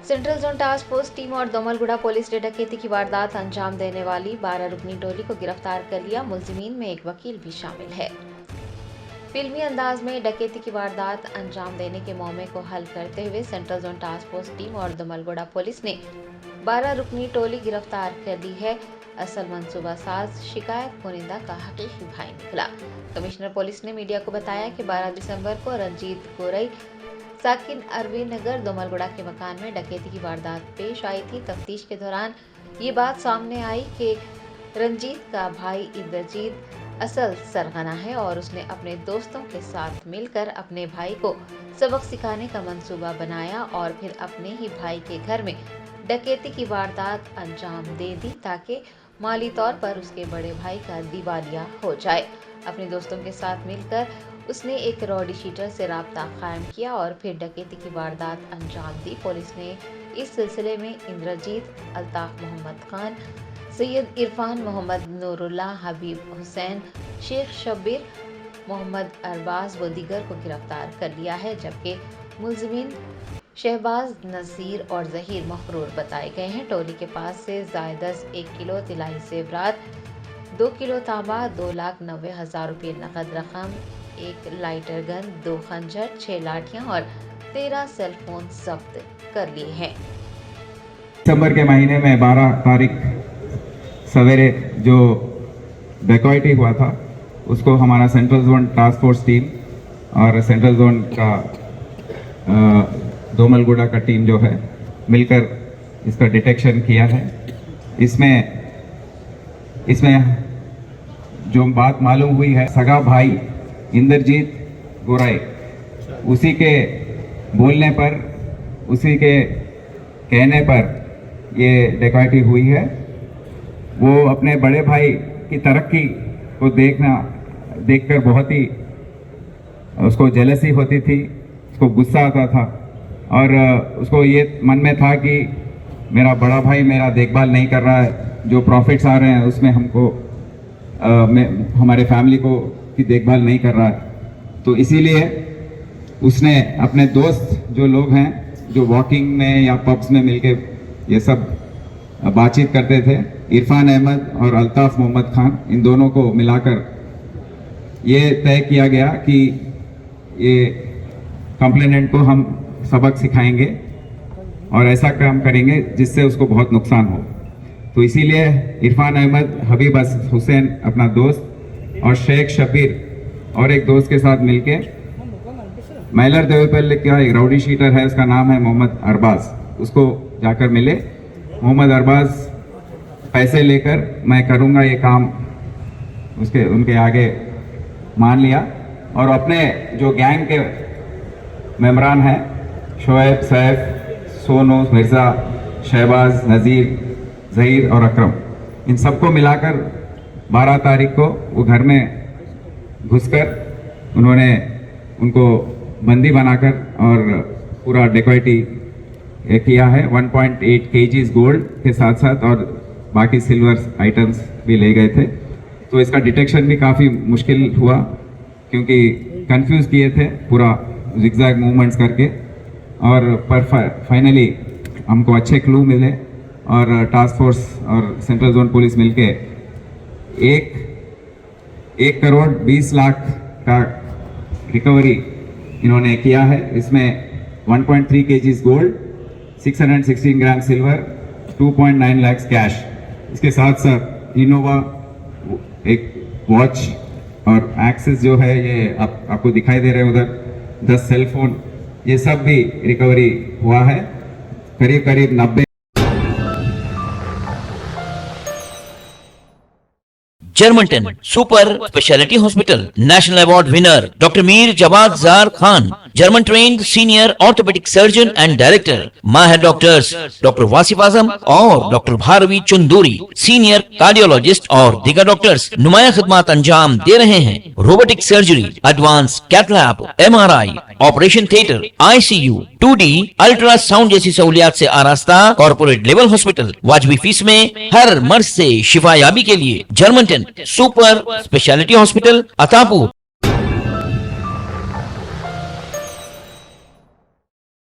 Central zone task force team और दोमलगुड़ा police ने डकैती की वारदात अंजाम देने वाली 12 रुकनी टोली को गिरफ्तार कर लिया। मुलजिमीन में एक वकील भी शामिल है। फिल्मी अंदाज में डकैती की वारदात अंजाम देने के मौके को हल करते हुए central zone task force team और दोमलगुड़ा पुलिस ने 12 रुकनी टोली गिरफ्तार कर ली है। असल मंसूबा साज शिकायत कुनिंदा का हकीकी भाई निकला। कमिश्नर पुलिस ने मीडिया को बताया कि 12 दिसंबर को रंजीत गोरई साकिन अरविंद नगर दोमलगुड़ा के मकान में डकैती की वारदात पेश आई थी। तफ्तीश के दौरान ये बात सामने आई कि रंजीत का भाई इंद्रजीत असल सरगना है और उसने अपने दोस्तों के साथ मिलकर अपने भाई को सबक सिखाने का मंसूबा बनाया और फिर अपने ही भाई के घर में डकैती की वारदात अंजाम दे दी ताकि माली तौर पर उसके बड़े भाई का दिवालिया हो जाए। अपने दोस्तों के साथ मिलकर उसने एक रॉडी शीटर से राब्ता कायम किया और फिर डकैती की वारदात अंजाम दी। पुलिस ने इस सिलसिले में इंद्रजीत, अल्ताफ मोहम्मद खान, सैयद इरफान मोहम्मद, नूरुल्ला, हबीब हुसैन, शेख शब्बीर, मोहम्मद अरबाज व दीगर को गिरफ्तार कर लिया है, जबकि मुलजिमीन शहबाज, नज़ीर और जहीर मफरूर बताए गए हैं। टोली के पास से जायदस 1 किलो तिलाई जेवरात, 2 किलो तांबा, 2,90,000 रुपये नकद रकम, 1 लाइटर गन, 2 खंजर, 6 लाठियां और 13 सेल फोन जब्त कर लिए हैं। दिसंबर के महीने में 12 तारीख सवेरे जो डकैती हुआ था उसको हमारा central zone task force team और सेंट्रल जोन का दोमलगुड़ा का टीम जो है मिलकर इसका डिटेक्शन किया है। इसमें जो बात मालूम हुई है, सगा भाई इंद्रजीत गोराई उसी के बोलने पर, उसी के कहने पर ये डकैती हुई है। वो अपने बड़े भाई की तरक्की को देखकर बहुत ही उसको जेलसी होती थी, उसको गुस्सा आता था और उसको ये मन में था कि मेरा बड़ा भाई मेरा देखभाल नहीं कर रहा है, जो प्रॉफिट्स आ रहे हैं उसमें हमको हमारे फैमिली को की देखभाल नहीं कर रहा है। तो इसीलिए उसने अपने दोस्त जो लोग हैं जो वॉकिंग में या पब्स में मिलके ये सब बातचीत करते थे, इरफान अहमद और अल्ताफ मोहम्मद खान, इन दोनों को मिलाकर ये तय किया गया कि ये कंप्लेनेंट को हम सबक सिखाएंगे और ऐसा काम करेंगे जिससे उसको बहुत नुकसान हो। तो इसीलिए इरफान अहमद, हबीब हुसैन अपना दोस्त और शेख शब्बीर और एक दोस्त के साथ मिलके मैलर देवपल्ले का एक राउडी शीटर है, उसका नाम है मोहम्मद अरबाज, उसको जाकर मिले। मोहम्मद अरबाज पैसे लेकर मैं करूँगा ये काम उनके आगे मान लिया और अपने जो गैंग के मेम्बरान हैं शोएब, सैफ, सोनू, मिर्ज़ा, शहबाज, नज़ीर, ज़हीर और अकरम, इन सबको मिलाकर 12 तारीख को वो घर में घुसकर उन्होंने उनको बंदी बनाकर और पूरा डकैती किया है। 1.8 kg गोल्ड के साथ साथ और बाकी सिल्वर आइटम्स भी ले गए थे। तो इसका डिटेक्शन भी काफ़ी मुश्किल हुआ क्योंकि कंफ्यूज किए थे पूरा जिगजैग मूवमेंट्स करके, और पर फाइनली हमको अच्छे क्लू मिले और टास्क फोर्स और सेंट्रल जोन पुलिस मिलके 1 करोड़ 20 लाख का रिकवरी इन्होंने किया है। इसमें 1.3 kg गोल्ड, 616 ग्राम सिल्वर, 2.9 लाख कैश, इसके साथ साथ इनोवा, एक वॉच और एक्सेस जो है ये आपको दिखाई दे रहे हैं उधर, 10 सेल फोन, ये सब भी रिकवरी हुआ है। करीब 90। जर्मनटन super speciality hospital national award winner doctor Mir Jawad Zar Khan, German trained senior orthopaedic surgeon and director, माहिर डॉक्टर्स डॉक्टर वासिफ आजम और doctor Bharvi Chanduri, senior cardiologist और दीगर डॉक्टर्स नुमाया खिदमत अंजाम दे रहे हैं। Robotic surgery, advance cath lab, MRI, operation theatre, ICU, 2D ultrasound जैसी सहूलियात से आरास्ता कॉर्पोरेट लेवल हॉस्पिटल, वाजबी फीस में हर मर्ज से शिफायाबी के लिए Germanton super speciality hospital, Attapur.